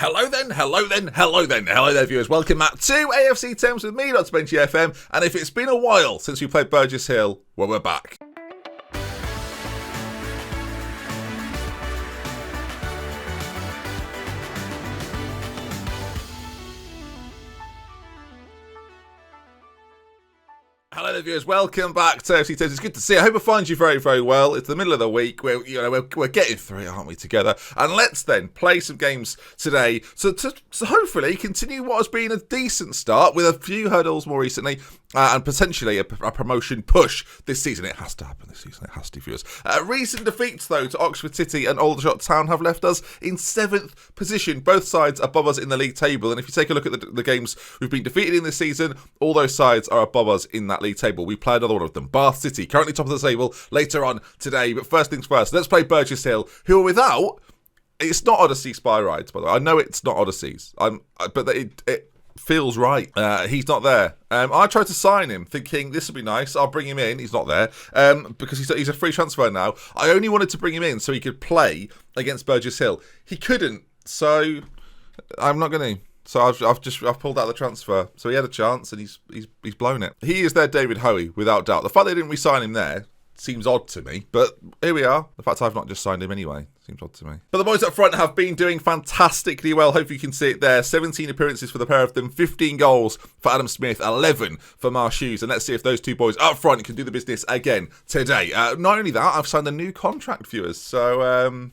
Hello there, viewers. Welcome back to AFC Thames with me, DoctorBenjyFM. And if it's been a while since we played Burgess Hill, well, we're back. Hello there, viewers. Welcome back to AFC Thames. It's good to see you. I hope it finds you very, very well. It's the middle of the week. We're getting through it, aren't we, together? And let's then play some games today to hopefully continue what has been a decent start with a few hurdles more recently. And potentially a promotion push this season. It has to happen this season. It has to, viewers. Recent defeats, though, to Oxford City and Aldershot Town have left us in 7th position. Both sides above us in the league table. And if you take a look at the games we've been defeated in this season, all those sides are above us in that league table. We play another one of them. Bath City, currently top of the table, later on today. But first things first, let's play Burgess Hill, who are without... It's not Odyssey Spy Rides, by the way. I know it's not Odyssey's. But it feels right. He's not there. I tried to sign him thinking this would be nice. I'll bring him in. He's not there because he's a free transfer now. I only wanted to bring him in so he could play against Burgess Hill. He couldn't, so I'm not going to. So I've pulled out the transfer. So he had a chance and he's blown it. He is their David Hoey without doubt. The fact they didn't re-sign him there seems odd to me, but here we are. The fact I've not just signed him anyway seems odd to me. But the boys up front have been doing fantastically well. Hope you can see it there. 17 appearances for the pair of them, 15 goals for Adam Smith, 11 for Marsh Hughes. And let's see if those two boys up front can do the business again today. Not only that, I've signed a new contract, viewers. So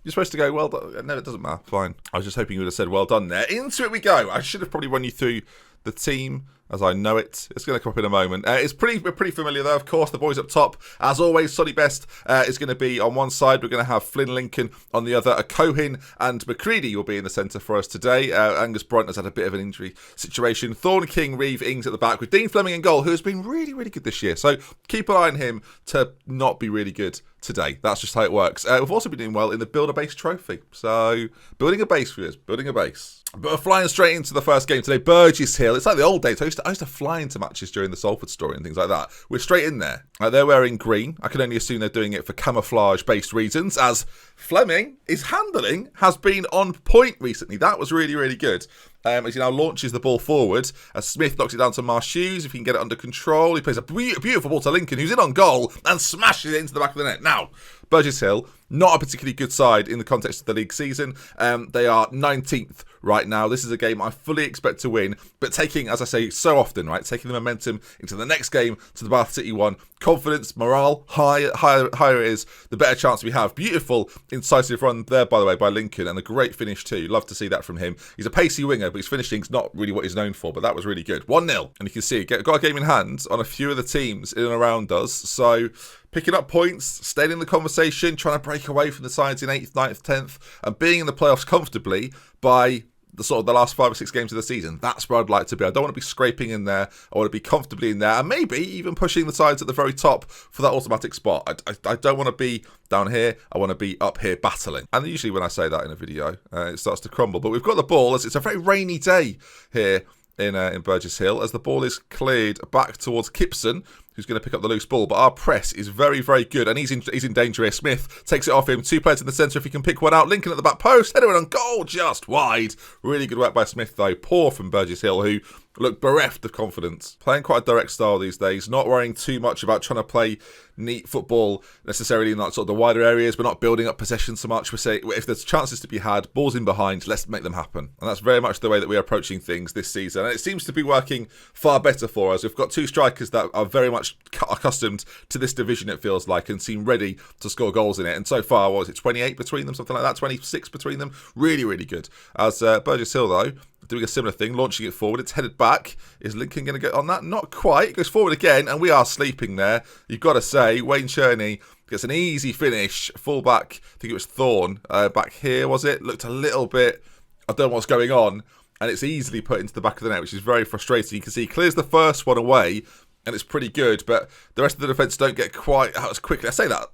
you're supposed to go, well done. No, it doesn't matter. Fine. I was just hoping you would have said well done there. Into it we go. I should have probably run you through the team as I know it. It's going to come up in a moment. It's pretty familiar though, of course. The boys up top, as always, Sonny Best is going to be on one side. We're going to have Flynn Lincoln on the other. Cohen and McCready will be in the centre for us today. Angus Brunt has had a bit of an injury situation. Thorne King, Reeve, Ings at the back with Dean Fleming in goal, who has been really, really good this year. So keep an eye on him to not be really good today. That's just how it works. We've also been doing well in the Build a Base trophy. So building a base, viewers, building a base. But we're flying straight into the first game today. Burgess Hill. It's like the old days. I used to fly into matches during the Salford story and things like that. We're straight in there. They're wearing green. I can only assume they're doing it for camouflage-based reasons, as Fleming, his handling has been on point recently. That was really, really good. As he now launches the ball forward, as Smith knocks it down to Marsh Hughes. If he can get it under control, he plays a beautiful ball to Lincoln, who's in on goal, and smashes it into the back of the net. Now, Burgess Hill, not a particularly good side in the context of the league season. They are 19th right now. This is a game I fully expect to win, but taking, as I say so often, right, taking the momentum into the next game to the Bath City one. Confidence, morale, higher it is, the better chance we have. Beautiful, incisive run there, by the way, by Lincoln, and a great finish too. Love to see that from him. He's a pacey winger, but his finishing's not really what he's known for, but that was really good. 1-0, and you can see, got a game in hand on a few of the teams in and around us, so picking up points, staying in the conversation, trying to break away from the sides in 8th, 9th, 10th, and being in the playoffs comfortably by the last 5 or 6 games of the season. That's where I'd like to be. I don't want to be scraping in there. I want to be comfortably in there, and maybe even pushing the sides at the very top for that automatic spot. I don't want to be down here. I want to be up here battling. And usually when I say that in a video, it starts to crumble. But we've got the ball, as it's a very rainy day here in Burgess Hill, as the ball is cleared back towards Kipson, who's going to pick up the loose ball. But our press is very, very good, and he's in danger here. Smith takes it off him. 2 players in the centre if he can pick one out. Lincoln at the back post. Header in on goal, just wide. Really good work by Smith, though. Poor from Burgess Hill, who look bereft of confidence. Playing quite a direct style these days. Not worrying too much about trying to play neat football necessarily in that sort of the wider areas. We're not building up possession so much. We say if there's chances to be had, balls in behind, let's make them happen. And that's very much the way that we're approaching things this season. And it seems to be working far better for us. We've got 2 strikers that are very much accustomed to this division, it feels like, and seem ready to score goals in it. And so far, what was it, 28 between them, something like that, 26 between them. Really, really good. As Burgess Hill, though, doing a similar thing, launching it forward. It's headed back. Is Lincoln going to get on that? Not quite. It goes forward again, and we are sleeping there. You've got to say, Wayne Cherney gets an easy finish. Full-back, I think it was Thorne, back here, was it? Looked a little bit, I don't know what's going on, and it's easily put into the back of the net, which is very frustrating. You can see he clears the first one away, and it's pretty good, but the rest of the defence don't get quite out as quickly. I say that,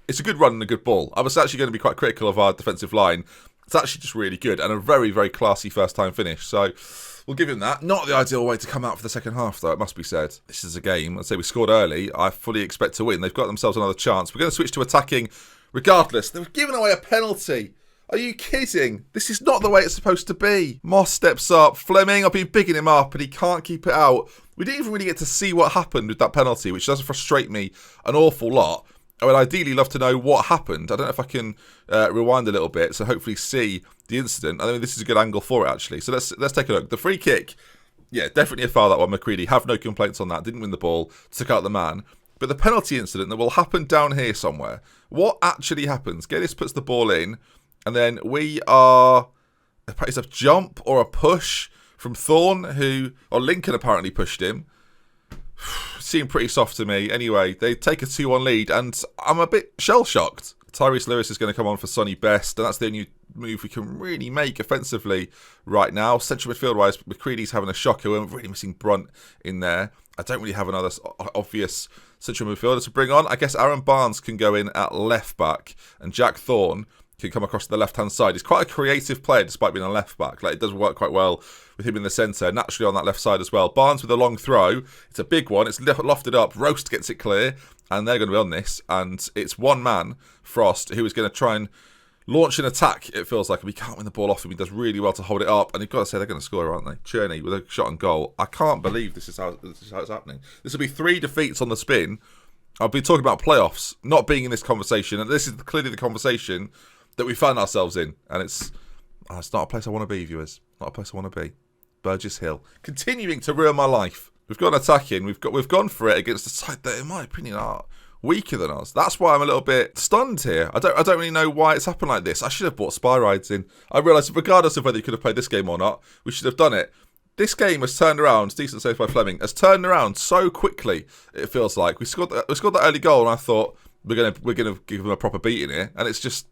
it's a good run and a good ball. I was actually going to be quite critical of our defensive line. It's actually just really good, and a very, very classy first-time finish. So we'll give him that. Not the ideal way to come out for the second half, though, it must be said. This is a game, I'd say we scored early. I fully expect to win. They've got themselves another chance. We're going to switch to attacking regardless. They've given away a penalty. Are you kidding? This is not the way it's supposed to be. Moss steps up. Fleming, I've been bigging him up, and he can't keep it out. We didn't even really get to see what happened with that penalty, which does frustrate me an awful lot. I would ideally love to know what happened. I don't know if I can rewind a little bit, so hopefully see the incident. I mean, this is a good angle for it, actually. So let's take a look. The free kick, yeah, definitely a foul, that one. McCready, have no complaints on that. Didn't win the ball, took out the man. But the penalty incident that will happen down here somewhere, what actually happens? Geddes puts the ball in, and then it's a jump or a push from Thorne, or Lincoln apparently pushed him. Seemed pretty soft to me. Anyway, they take a 2-1 lead, and I'm a bit shell-shocked. Tyrese Lewis is going to come on for Sonny Best, and that's the only move we can really make offensively right now. Central midfield-wise, McCready's having a shocker. We're really missing Brunt in there. I don't really have another obvious central midfielder to bring on. I guess Aaron Barnes can go in at left-back, and Jack Thorne can come across to the left-hand side. He's quite a creative player despite being a left-back. Like, it does work quite well with him in the centre, naturally on that left side as well. Barnes with a long throw. It's a big one. It's lofted up. Roast gets it clear, and they're going to be on this. And it's one man, Frost, who is going to try and launch an attack, it feels like. And we can't win the ball off him. He does really well to hold it up. And you've got to say they're going to score, aren't they? Cherney with a shot on goal. I can't believe this is how it's happening. This will be 3 defeats on the spin. I'll be talking about playoffs, not being in this conversation. And this is clearly the conversation that we found ourselves in, and it's not a place I want to be, viewers. Not a place I want to be. Burgess Hill, continuing to ruin my life. We've gone attacking. We've gone for it against a side that, in my opinion, are weaker than us. That's why I'm a little bit stunned here. I don't really know why it's happened like this. I should have bought spy rides in. I realised, regardless of whether you could have played this game or not, we should have done it. This game has turned around. Decent save by Fleming. Has turned around so quickly. It feels like we scored that early goal, and I thought we're gonna give them a proper beating here, and it's just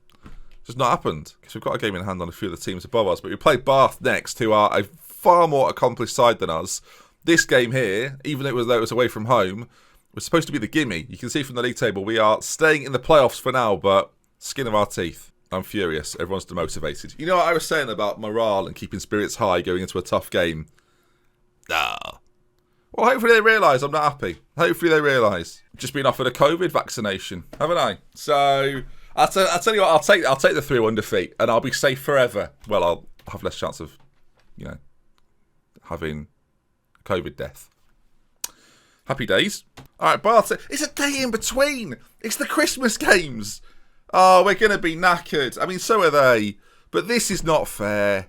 not happened, because we've got a game in hand on a few of the teams above us. But we play Bath next, who are a far more accomplished side than us. This game here, even though it was away from home, was supposed to be the gimme. You can see from the league table we are staying in the playoffs for now, but skin of our teeth. I'm furious. Everyone's demotivated. You know what I was saying about morale and keeping spirits high going into a tough game? Well, hopefully they realise I'm not happy. Hopefully they realise. Just been offered a COVID vaccination, haven't I? So I'll tell you what, I'll take the 3-1 defeat, and I'll be safe forever. Well, I'll have less chance of, having COVID death. Happy days. All right, Bart, it's a day in between. It's the Christmas games. Oh, we're going to be knackered. I mean, so are they. But this is not fair.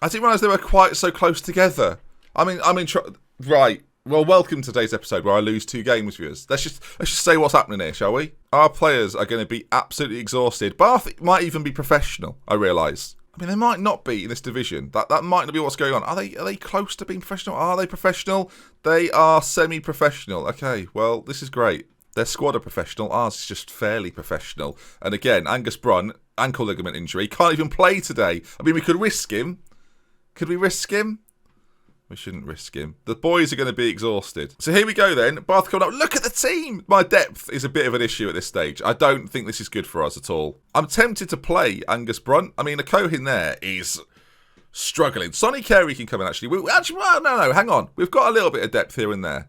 I didn't realise they were quite so close together. Right. Well, welcome to today's episode where I lose 2 games, viewers. Let's just say what's happening here, shall we? Our players are going to be absolutely exhausted. Bath might even be professional, I realise. I mean, they might not be in this division. That might not be what's going on. Are they close to being professional? Are they professional? They are semi-professional. Okay, well, this is great. Their squad are professional. Ours is just fairly professional. And again, Angus Brunt, ankle ligament injury, can't even play today. I mean, we could risk him. Could we risk him? We shouldn't risk him. The boys are going to be exhausted. So here we go then. Bath coming up. Look at the team. My depth is a bit of an issue at this stage. I don't think this is good for us at all. I'm tempted to play Angus Brunt. I mean, a Cohen there is struggling. Sonny Carey can come in, actually. No, hang on. We've got a little bit of depth here and there.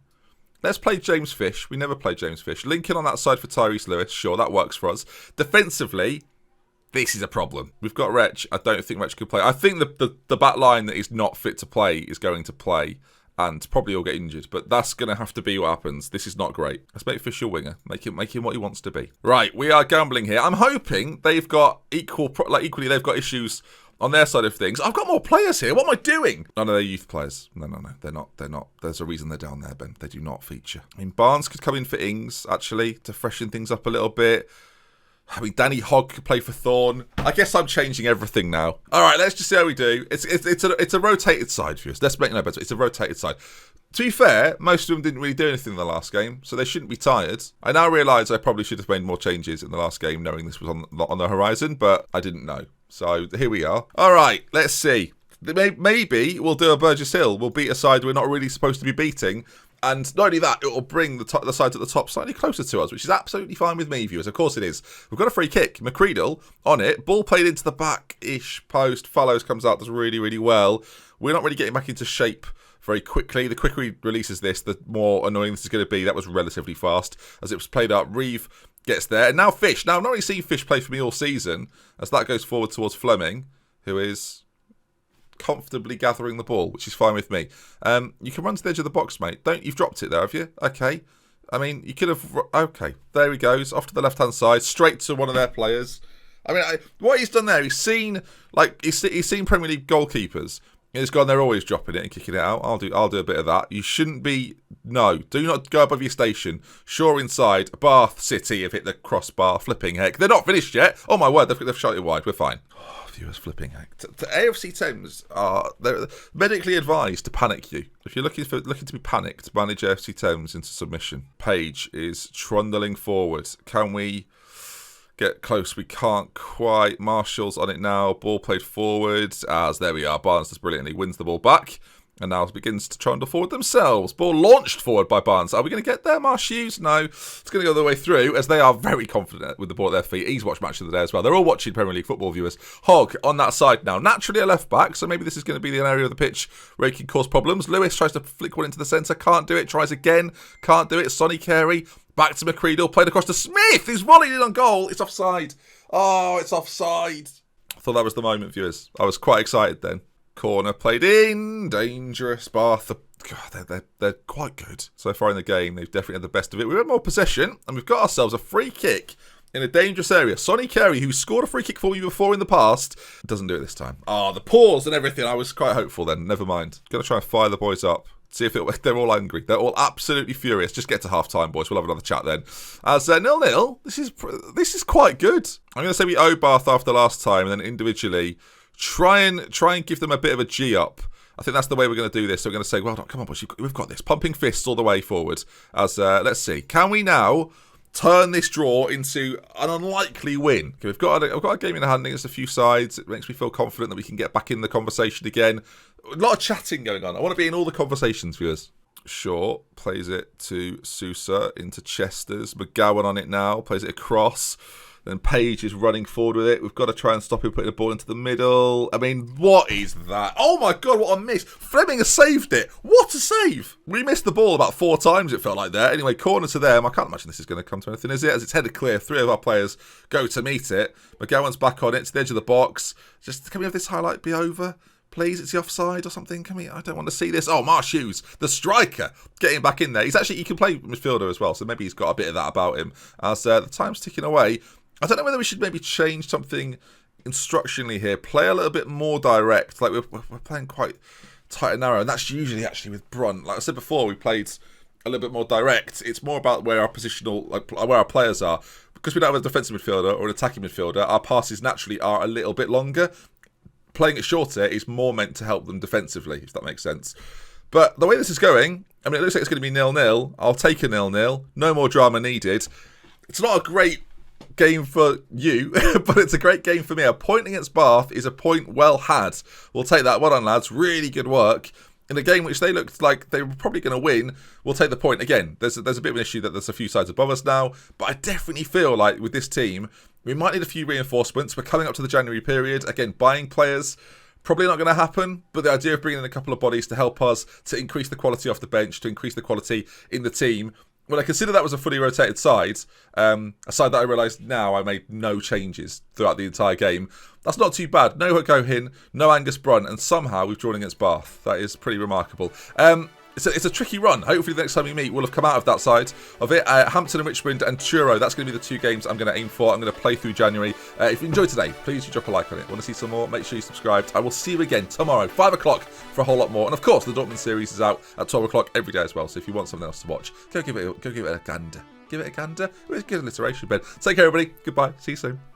Let's play James Fish. We never played James Fish. Lincoln on that side for Tyrese Lewis. Sure, that works for us. Defensively, this is a problem. We've got Wretch. I don't think Wretch could play. I think the back line that is not fit to play is going to play, and probably will get injured. But that's going to have to be what happens. This is not great. Let's make Fish your winger. Make him what he wants to be. Right, we are gambling here. I'm hoping they've got equally they've got issues on their side of things. I've got more players here. What am I doing? None of their youth players. No. They're not. There's a reason they're down there, Ben. They do not feature. I mean, Barnes could come in for Ings, actually, to freshen things up a little bit. I mean, Danny Hogg could play for Thorne. I guess I'm changing everything now. All right, let's just see how we do. It's a rotated side, viewers. Let's make no better. It's a rotated side. To be fair, most of them didn't really do anything in the last game, so they shouldn't be tired. I now realise I probably should have made more changes in the last game, knowing this was on the horizon, but I didn't know. So here we are. All right, let's see. Maybe we'll do a Burgess Hill. We'll beat a side we're not really supposed to be beating. And not only that, it will bring the sides at the top slightly closer to us, which is absolutely fine with me, viewers. Of course it is. We've got a free kick. McCreadle on it. Ball played into the back-ish post. Fallows comes out, does really, really well. We're not really getting back into shape very quickly. The quicker he releases this, the more annoying this is going to be. That was relatively fast as it was played up. Reeve gets there. And now Fish. Now, I've not really seen Fish play for me all season, as that goes forward towards Fleming, who is comfortably gathering the ball, which is fine with me. You can run to the edge of the box, mate. You've dropped it there, have you? Okay. I mean, you could have... Okay, there he goes, off to the left-hand side, straight to one of their players. I mean, what he's done there, he's seen Premier League goalkeepers. He's gone, they're always dropping it and kicking it out. I'll do a bit of that. You shouldn't be... No, do not go above your station. Shaw inside. Bath City have hit the crossbar. Flipping heck. They're not finished yet. Oh, my word, they've shot it wide. We're fine. Oh, viewers, flipping heck. The AFC Thames they're medically advised to panic you. If you're looking to be panicked, manage AFC Thames into submission. Page is trundling forward. Can we... get close? We can't quite. Marshall's on it now. Ball played forward. As there we are. Barnes does brilliantly. Wins the ball back. And now begins to trundle forward themselves. Ball launched forward by Barnes. Are we going to get there, Marsh Hughes? No. It's going to go the way through, as they are very confident with the ball at their feet. He's watched Match of the Day as well. They're all watching Premier League football, viewers. Hogg on that side now. Naturally a left back, so maybe this is going to be the area of the pitch where he can cause problems. Lewis tries to flick one into the centre. Can't do it. Tries again. Can't do it. Sonny Carey. Back to McCreadle. Played across to Smith. He's volleyed in on goal. It's offside. Oh, it's offside. I thought that was the moment, viewers. I was quite excited then. Corner played in. Dangerous. Bath. God, they're quite good so far in the game. They've definitely had the best of it. We had more possession, and we've got ourselves a free kick in a dangerous area. Sonny Carey, who scored a free kick for you before in the past, doesn't do it this time. The pause and everything. I was quite hopeful then. Never mind. Going to try and fire the boys up. See if they're all angry. They're all absolutely furious. Just get to half-time, boys. We'll have another chat then. As 0-0, this is quite good. I'm going to say we owe Bath after last time, and then individually try and give them a bit of a G up. I think that's the way we're going to do this. So we're going to say, well, come on, boys, we've got this. Pumping fists all the way forward. As let's see, can we now turn this draw into an unlikely win? Okay, I've got a game in hand against a few sides. It makes me feel confident that we can get back in the conversation again. A lot of chatting going on. I want to be in all the conversations, viewers. Shaw plays it to Sousa into Chester's. McGowan on it now. Plays it across. Then Page is running forward with it. We've got to try and stop him putting the ball into the middle. I mean, what is that? Oh my God, what a miss. Fleming has saved it. What a save. We missed the ball about 4 times, it felt like there. Anyway, corner to them. I can't imagine this is going to come to anything, is it? As it's headed clear, 3 of our players go to meet it. McGowan's back on it to the edge of the box. Just, can we have this highlight be over? Please, it's the offside or something. I don't want to see this. Oh, Marsh Hughes, the striker, getting back in there. He can play midfielder as well, so maybe he's got a bit of that about him. As the time's ticking away, I don't know whether we should maybe change something instructionally here. Play a little bit more direct. Like we're playing quite tight and narrow, and that's usually actually with Brunt. Like I said before, we played a little bit more direct. It's more about where our positional, where our players are. Because we don't have a defensive midfielder or an attacking midfielder, our passes naturally are a little bit longer. Playing it shorter is more meant to help them defensively, if that makes sense. But the way this is going, I mean, it looks like it's going to be 0-0. I'll take a 0-0. No more drama needed. It's not a great game for you, but it's a great game for me. A point against Bath is a point well had. We'll take that. Well done, lads. Really good work. In a game which they looked like they were probably going to win, we'll take the point. Again, there's a bit of an issue that there's a few sides above us now, but I definitely feel like with this team, we might need a few reinforcements. We're coming up to the January period. Again, buying players, probably not going to happen, but the idea of bringing in a couple of bodies to help us to increase the quality off the bench, to increase the quality in the team. When I consider that was a fully rotated side, a side that I realise now I made no changes throughout the entire game, that's not too bad. No Gohin, no Angus Brunt, and somehow we've drawn against Bath. That is pretty remarkable. It's a tricky run. Hopefully the next time we meet, we'll have come out of that side of it. Hampton and Richmond and Truro, that's going to be the 2 games I'm going to aim for. I'm going to play through January. If you enjoyed today, please drop a like on it. Want to see some more? Make sure you subscribed. I will see you again tomorrow, 5 o'clock, for a whole lot more. And of course, the Dortmund series is out at 12 o'clock every day as well. So if you want something else to watch, go give it a gander. Give it a gander. It was a good alliteration, Ben. Take care, everybody. Goodbye. See you soon.